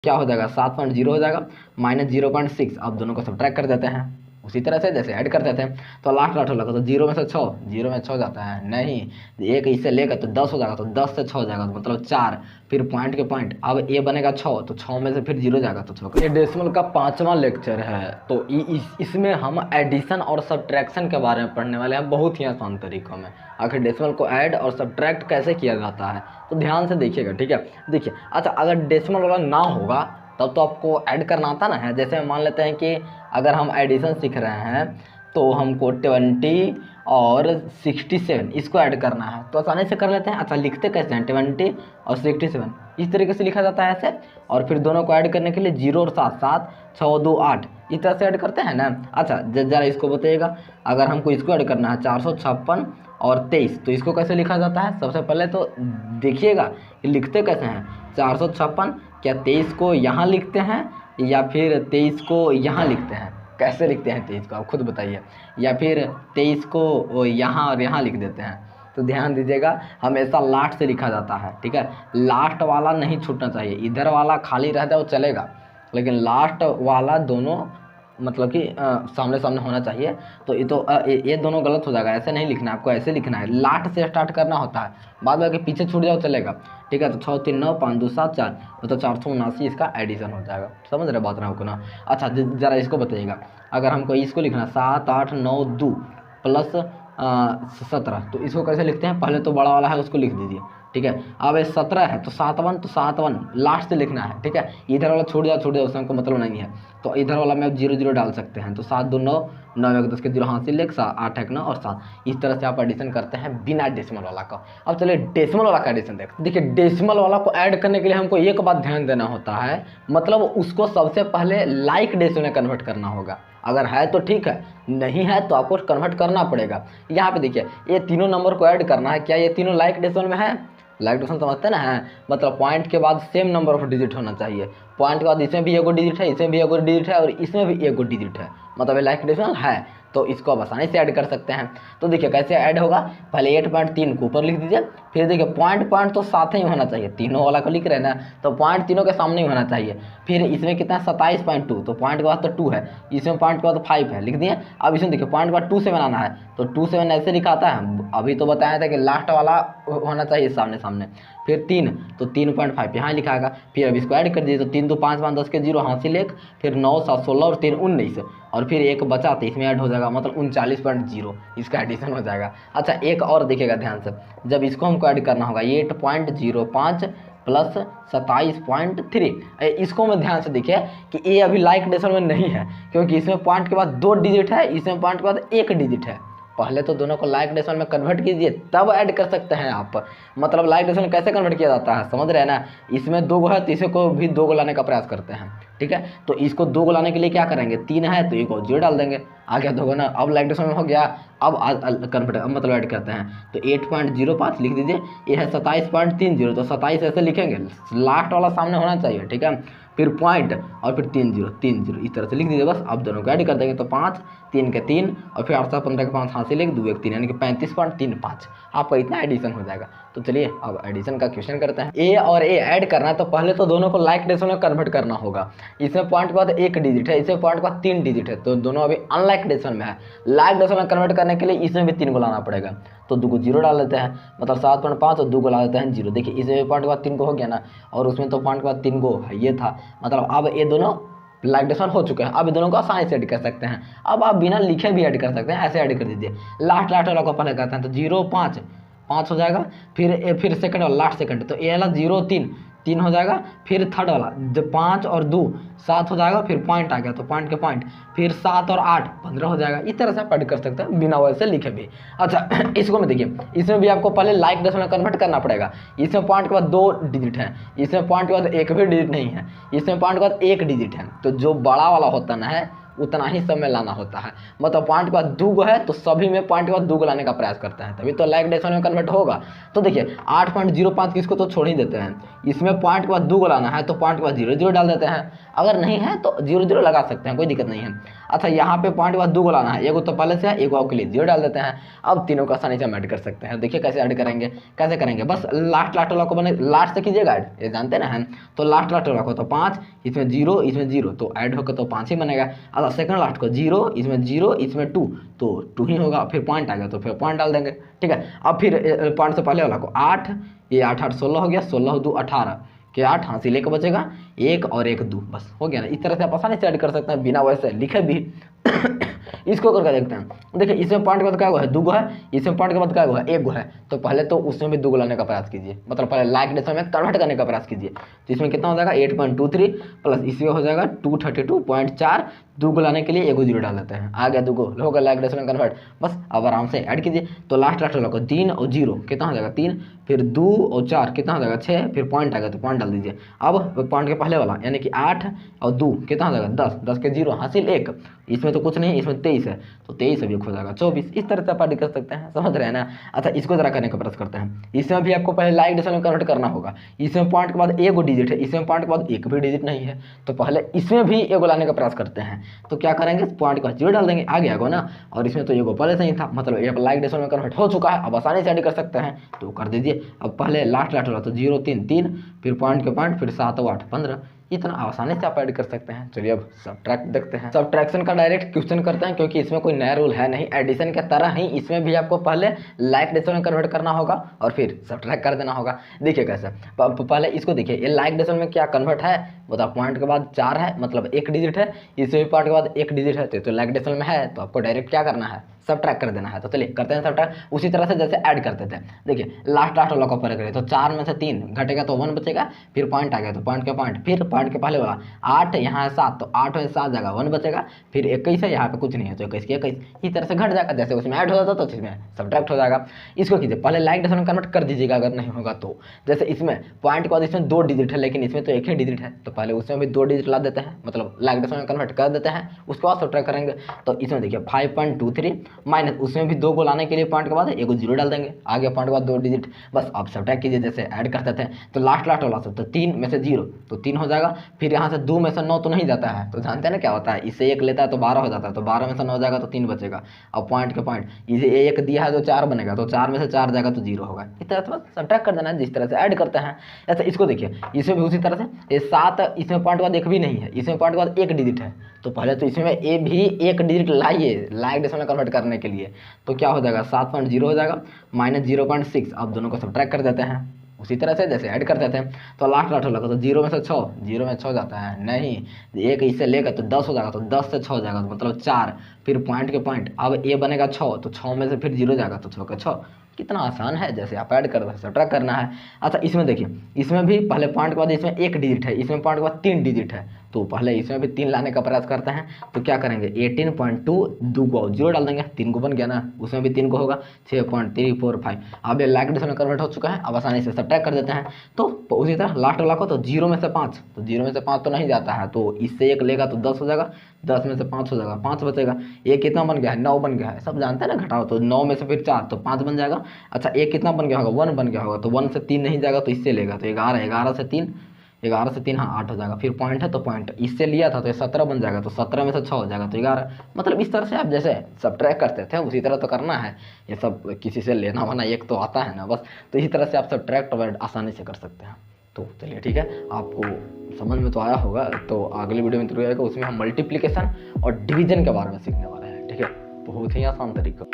क्या हो जाएगा 7.0 हो जाएगा -0.6। अब दोनों को सब्ट्रैक्ट कर देते हैं उसी तरह से जैसे ऐड करते थे। तो लास्ट लास्ट लगा तो 0 में से 6, 0 में 6 जाता है नहीं, एक इससे लेकर तो 10 हो जाएगा, तो 10 से 6 हो जाएगा तो मतलब 4, फिर पॉइंट के पॉइंट। अब ए बनेगा 6, तो 6 में से फिर 0 जाएगा तो 6। ये डेसिमल का 5वां लेक्चर है। तो इसमें हम एडिशन और सब्ट्रैक्शन के बारे में पढ़ने वाले हैं बहुत ही आसान तरीकों में। आखिर डेसिमल को ऐड और सब्ट्रैक्ट कैसे किया जाता है तो ध्यान से देखिएगा, ठीक है। देखिए अच्छा, अगर डेसिमल वाला ना होगा तब तो आपको ऐड करना आता ना है। जैसे मान लेते हैं कि अगर हम एडिशन सीख रहे हैं तो हमको 20 और 67 इसको ऐड करना है, तो आसानी से कर लेते हैं। अच्छा लिखते कैसे हैं, 20 और 67 इस तरीके से लिखा जाता है ऐसे, और फिर दोनों को ऐड करने के लिए 0 और 7, 7 6 2 8 इस तरह से ऐड करते हैं ना। अच्छा ज़रा इसको बताइएगा, अगर हमको इसको ऐड करना है 456 और 23, तो इसको कैसे लिखा जाता है। सबसे पहले तो देखिएगा कि लिखते कैसे हैं। 456 क्या 23 को यहाँ लिखते हैं या फिर 23 को यहाँ लिखते हैं, कैसे लिखते हैं 23 को आप खुद बताइए, या फिर 23 को यहाँ और यहाँ लिख देते हैं। तो ध्यान दीजिएगा हमेशा लास्ट से लिखा जाता है, ठीक है। लास्ट वाला नहीं छूटना चाहिए, इधर वाला खाली रहता है वो चलेगा, लेकिन लास्ट वाला दोनों मतलब कि सामने सामने होना चाहिए। तो ये दोनों गलत हो जाएगा, ऐसे नहीं लिखना है आपको, ऐसे लिखना है, लास्ट से स्टार्ट करना होता है, बाद में पीछे छूट जाओ चलेगा, ठीक है। तो 6 3 9 5 2 7 4 मतलब 479 इसका एडिशन हो जाएगा। समझ रहे बात रहा को ना। अच्छा ज़रा इसको बताइएगा, अगर हमको इसको लिखना 7 8 9 2 प्लस 17, तो इसको कैसे लिखते हैं। पहले तो बड़ा वाला है उसको लिख दीजिए, ठीक है। अब ये 17 है तो 7 लास्ट से लिखना है, ठीक है। इधर वाला छूट जाओ उसमें हमको मतलब नहीं है, तो इधर वाला में आप 0 0 डाल सकते हैं। तो 7 2 9 9 1 10 के 0 हाथ से लेख 8 1 9 और 7, इस तरह से आप एडिशन करते हैं बिना डेसिमल वाला का। अब चलिए डेसिमल वाला का एडिशन देखते हैं। देखिए डेसिमल वाला को ऐड करने के लिए हमको एक बात ध्यान देना होता है, मतलब उसको सबसे पहले लाइक डेसिमल में कन्वर्ट करना होगा। अगर है तो ठीक है, नहीं है तो आपको कन्वर्ट करना पड़ेगा। यहाँ पे देखिए ये तीनों नंबर को ऐड करना है, क्या ये तीनों लाइक डेसिमल में है। लाइक डेसिमल समझते हैं ना, है मतलब पॉइंट के बाद सेम नंबर ऑफ डिजिट होना चाहिए। पॉइंट के बाद इसमें भी एगो डिजिट है, इसमें भी एगो डिजिट है और इसमें भी एगो डिजिट है, मतलब ये लाइक डेसिमल है। तो इसको आप आसानी से ऐड कर सकते हैं। तो देखिए कैसे ऐड होगा, पहले 8.3 को ऊपर लिख दीजिए, फिर देखिए पॉइंट तो साथ ही होना चाहिए, तीनों वाला को लिख रहे हैं ना, तो पॉइंट तीनों के सामने ही होना चाहिए। फिर इसमें कितना है 27.2, तो पॉइंट के बाद तो 2 है, इसमें पॉइंट के बाद 5 है, लिख दिए। अब इसमें देखिए पॉइंट के बाद 2 से बनाना है, तो 2 से ऐसे लिखाता है, अभी तो बताया था कि लास्ट वाला होना चाहिए सामने सामने। फिर 3, तो 3.5 यहाँ लिखाएगा। फिर अब इसको ऐड कर दीजिए, तो 3 2 5 5 10 के 0 हाथ से लेख, फिर 9 7 16 और 3 19, और फिर एक बचा तो इसमें ऐड हो जाएगा, मतलब 39.0 इसका एडिशन हो जाएगा। अच्छा एक और देखिएगा ध्यान से, जब इसको हमको ऐड करना होगा 8.05 प्लस 27.3, इसको में ध्यान से देखिए कि ये अभी लाइक डेसिमल में नहीं है, क्योंकि इसमें पॉइंट के बाद 2 डिजिट है, इसमें पॉइंट के बाद 1 डिजिट है। पहले तो दोनों को लाइक डेसिमल में कन्वर्ट कीजिए तब ऐड कर सकते हैं आप। मतलब लाइक डेसिमल कैसे कन्वर्ट किया जाता है समझ रहे हैं ना। इसमें 2 है तो इसे को भी 2 को लाने का प्रयास करते हैं, ठीक है। तो इसको 2 को लाने के लिए क्या करेंगे, 3 है तो 1 और 0 डाल देंगे, आ गया 2 ना। अब लाइक डेसिमल में हो गया, अब कन्वर्ट मतलब ऐड करते हैं, तो 8.05 लिख दीजिए, ये है 27.30, तो 27 ऐसे लिखेंगे, लास्ट वाला सामने होना चाहिए, ठीक है। फिर पॉइंट और फिर 30 इस तरह से लिख दीजिए बस। अब दोनों को ऐड कर देंगे तो 5 3 के 3 और फिर 8 15 के 5 हाथ से लेके 2 1 3 यानी कि 35.35 आपका इतना एडिशन हो जाएगा। तो चलिए अब एडिशन का क्वेश्चन करते हैं। ए और ए ऐड करना है तो पहले तो दोनों को लाइक डेसिमल में कन्वर्ट करना होगा। इसमें पॉइंट के बाद 1 डिजिट है, इसमें पॉइंट के बाद 3 डिजिट है, तो दोनों अभी अनलाइक डेसिमल में है। लाइक डेसिमल में कन्वर्ट करने के लिए इसमें भी 3 को लाना पड़ेगा, तो 2 को 0 डाल देते हैं, मतलब 7.5 और 2 को ला देते हैं 0। देखिए इसमें पॉइंट के बाद 3 को हो गया ना, और उसमें तो पॉइंट के बाद 3 को है, ये था, मतलब अब ये दोनों लाइक डेसिमल हो चुके हैं। अब ये दोनों को आसानी से ऐड कर सकते हैं। अब आप बिना लिखे भी ऐड कर सकते हैं, ऐसे ऐड कर दीजिए। लास्ट वाला को पहले करते हैं, तो 0 5 5 हो जाएगा, फिर सेकंड वाला लास्ट सेकंड, तो ये वाला 0 3 हो जाएगा, फिर थर्ड वाला 5 और 2 7 हो जाएगा, फिर पॉइंट आ गया तो पॉइंट के पॉइंट, फिर 7 और 8 15 हो जाएगा। इस तरह से आप ऐड कर सकते हैं बिना वैसे लिखे भी। अच्छा इसको में देखिए, इसमें भी आपको पहले लाइक डेसिमल कन्वर्ट करना पड़ेगा। इसमें पॉइंट के बाद 2 डिजिट है, इसमें पॉइंट के बाद 1 भी डिजिट नहीं है, इसमें पॉइंट के बाद 1 डिजिट है, तो जो बड़ा वाला होता ना है उतना ही समय लाना होता है। मतलब पॉइंट के बाद दूगो है तो सभी में पॉइंट के बाद दूगो लाने का प्रयास करते हैं, तभी तो लाइक डेसिमल में कन्वर्ट होगा। तो देखिए 8.05 किसको तो छोड़ ही देते हैं, इसमें पॉइंट के बाद दूगो लाना है तो पॉइंट के बाद 0 डाल देते हैं, अगर नहीं है तो 0 लगा सकते हैं, कोई दिक्कत नहीं है। अच्छा यहाँ पे पॉइंट के बाद दूगो लाना है, एगो तो पहले से है, एगो के लिए 0 डाल देते हैं। अब तीनों को आसानी से हम ऐड कर सकते हैं। देखिए कैसे ऐड करेंगे, कैसे करेंगे, बस लास्ट वाला को बने लास्ट से कीजिएगा ऐड, ये जानते ना हैं। तो लास्ट वाला को तो 5, इसमें 0 इसमें 0 तो ऐड होकर तो 5 ही बनेगा। अच्छा सेकंड लास्ट को 0 इसमें 2 तो 2 ही होगा, फिर पॉइंट आ गया तो फिर पॉइंट डाल देंगे, ठीक है। अब फिर पॉइंट से पहले वाला को 8, ये 8 8 16 हो गया, 16 2 18 के 8 हासिल एक बचेगा, 1 और 1 2 बस हो गया ना। इस तरह से आप आसानी से ऐड कर सकते हैं बिना वैसे लिखे भी। इसको करके देखते हैं। देखिए इसमें पॉइंट के बाद क्या है, दूगो है, इसमें पॉइंट के बाद क्या है, एक गो है, तो पहले तो उसमें भी दूगो लाने का प्रयास कीजिए, मतलब पहले लाइक डेसिमल में कन्वर्ट करने का प्रयास कीजिए। तो इसमें कितना हो जाएगा 8.23 प्लस इसमें हो जाएगा 232.4, दूगो लाने के लिए एगो 0 डाल देते हैं, आ गया दूगो, होगा लाइक डेसिमल कन्वर्ट। बस अब आराम से ऐड कीजिए। तो लास्ट वाला को 3 और 0 कितना हो जाएगा 3, फिर 2 और 4 कितना हो जाएगा 6, फिर पॉइंट आ गया तो पॉइंट डाल दीजिए। अब पॉइंट के पहले वाला यानी कि 8 और 2 कितना हो जाएगा 10, 10 के 0 हासिल 1, इसमें तो कुछ नहीं, इसमें 23 है तो 23 अभी हो जाएगा 24। इस तरह से आप ऐड कर सकते हैं, समझ रहे हैं ना। अच्छा इसको जरा करने का प्रयास करते हैं। इसमें भी आपको पहले लाइक डेसिमल में कन्वर्ट करना होगा। इसमें पॉइंट के बाद एगो डिजिट है, इसमें पॉइंट के बाद एक भी डिजिट नहीं है, तो पहले इसमें भी एगो लाने का प्रयास करते हैं। तो क्या करेंगे, पॉइंट के बाद 0 डाल देंगे, आ गया एगो ना, और इसमें तो एगो पहले से ही था, मतलब ये लाइक डेसिमल में कन्वर्ट हो चुका है, अब आसानी से ऐड कर सकते हैं तो कर दीजिए। अब पहले लास्ट वाला तो 0 3 3, फिर पॉइंट के पॉइंट, फिर 7 8 15, इतना आसानी से आप ऐड कर सकते हैं। चलिए अब सब्ट्रैक्ट देखते हैं। सब्ट्रैक्शन का डायरेक्ट क्वेश्चन करते हैं, क्योंकि इसमें कोई नया रूल है नहीं। एडिशन के तरह ही इसमें भी आपको पहले लाइक डेसिमल में कन्वर्ट करना होगा और फिर सब्ट्रैक्ट कर देना होगा। देखिए कैसे, पहले इसको देखिए, ये लाइक डेसिमल में क्या कन्वर्ट है, मतलब पॉइंट के बाद 4 है, मतलब एक डिजिट है, इसमें भी पॉइंट के बाद एक डिजिट है, तो लाइक डेसिमल में है, तो आपको डायरेक्ट क्या करना है, सब्ट्रैक्ट कर देना है। तो चलिए करते हैं सब्ट्रैक्ट, उसी तरह से जैसे ऐड करते थे। देखिए लास्ट वाला को पहले करें तो 4 में से 3 घटेगा तो 1 बचेगा, फिर पॉइंट आ गया तो पॉइंट के पॉइंट, फिर पॉइंट के पहले वाला 8, यहाँ है 7 तो 8 में 7 जाएगा 1 बचेगा, फिर 21 है, यहाँ पे कुछ नहीं है तो 21 के 21, इस तरह से घट जाएगा, जैसे उसमें ऐड हो जाता तो इसमें सब्ट्रैक्ट हो जाएगा। इसको कीजिए, पहले लाइक डेसिमल कन्वर्ट कर दीजिएगा अगर नहीं होगा तो। जैसे इसमें पॉइंट के बाद इसमें 2 डिजिट है, लेकिन इसमें तो एक ही डिजिट है, तो पहले उसमें भी 2 डिजिट ला देते हैं, मतलब लाइक डेसिमल कन्वर्ट कर देते हैं, उसके बाद सब्ट्रैक्ट करेंगे। तो इसमें देखिए 5.23 माइनस, उसमें भी 2 को लाने के लिए पॉइंट के बाद एगो 0 डाल देंगे, आ गया पॉइंट के बाद 2 डिजिट। बस अब सब्ट्रैक्ट कीजिए जैसे ऐड करते थे। तो लास्ट वाला सब तो 3 में से 0 तो 3 हो जाएगा, फिर यहाँ से 2 में से 9 तो नहीं जाता है, तो जानते हैं ना क्या होता है, इससे 1 लेता है तो 12 हो जाता है, तो 12 में से 9 जाएगा तो 3 बचेगा। अब पॉइंट के पॉइंट, इसे 1 दिया है तो 4 बनेगा, तो 4 में से 4 जाएगा तो 0 होगा। इस तरह से बस सब्ट्रैक्ट कर देना है, जिस तरह से ऐड करते हैं। ऐसा इसको देखिए, इसमें भी उसी तरह से, ये 7 इसमें पॉइंट के बाद एक भी नहीं है, इसमें पॉइंट के बाद एक डिजिट है, तो पहले तो इसमें ए भी एक डिजिट लाइए लाइक डेसिमल कन्वर्ट करने के लिए। तो क्या हो जाएगा 7.0 हो जाएगा माइनस 0.6, अब दोनों को सब्ट्रैक्ट कर देते हैं उसी तरह से जैसे ऐड करते थे। तो लास्ट वाला तो 0 में से 6, 0 में 6 जाता है नहीं, एक इससे लेकर तो 10 हो जाएगा, तो 10 से 6 हो जाएगा तो मतलब 4, फिर पॉइंट के पॉइंट, अब ए बनेगा 6, तो 6 में से फिर 0 जाएगा तो 6 का 6। कितना आसान है, जैसे आप ऐड कर सब्ट्रैक्ट करना है। अच्छा इसमें देखिए, इसमें भी पहले पॉइंट के बाद इसमें एक डिजिट है, इसमें पॉइंट के बाद 3 डिजिट है, तो पहले इसमें भी 3 लाने का प्रयास करते हैं। तो क्या करेंगे 18.2, 2 को 0 डाल देंगे, 3 को बन गया ना, उसमें भी 3 को होगा 6.345। अब ये लाइक डेसिमल कन्वर्ट हो चुका है, अब आसानी से सब्ट्रैक्ट कर देते हैं। तो उसी तरह लास्ट वाला को तो 0 में से 5, तो 0 में से 5 तो नहीं जाता है, तो इससे 1 लेगा तो 10 हो जाएगा, 10 में से 5 हो जाएगा, 5 बचेगा। ये कितना बन गया है 9 बन गया है, सब जानते हैं ना घटाओ, तो 9 में से फिर 4 तो 5 बन जाएगा। अच्छा एक कितना बन गया होगा 1 बन गया होगा, तो 1 से 3 नहीं जाएगा तो इससे लेगा तो 11, 11 से 3, 11 से 3 हाँ 8 हो जाएगा, फिर पॉइंट है तो पॉइंट इससे लिया था तो ये 17 बन जाएगा, तो 17 में से 6 हो जाएगा तो 11। मतलब इस तरह से आप जैसे सब्ट्रैक्ट करते थे उसी तरह तो करना है, ये सब किसी से लेना वाना एक तो आता है ना बस, तो इसी तरह से आप सब्ट्रैक्ट आसानी से कर सकते हैं। तो चलिए ठीक है, आपको समझ में तो आया होगा। तो अगली वीडियो में जरूर आएगा, उसमें हम मल्टीप्लिकेशन और डिवीजन के बारे में सीखने वाले हैं, ठीक है, बहुत ही आसान तरीका।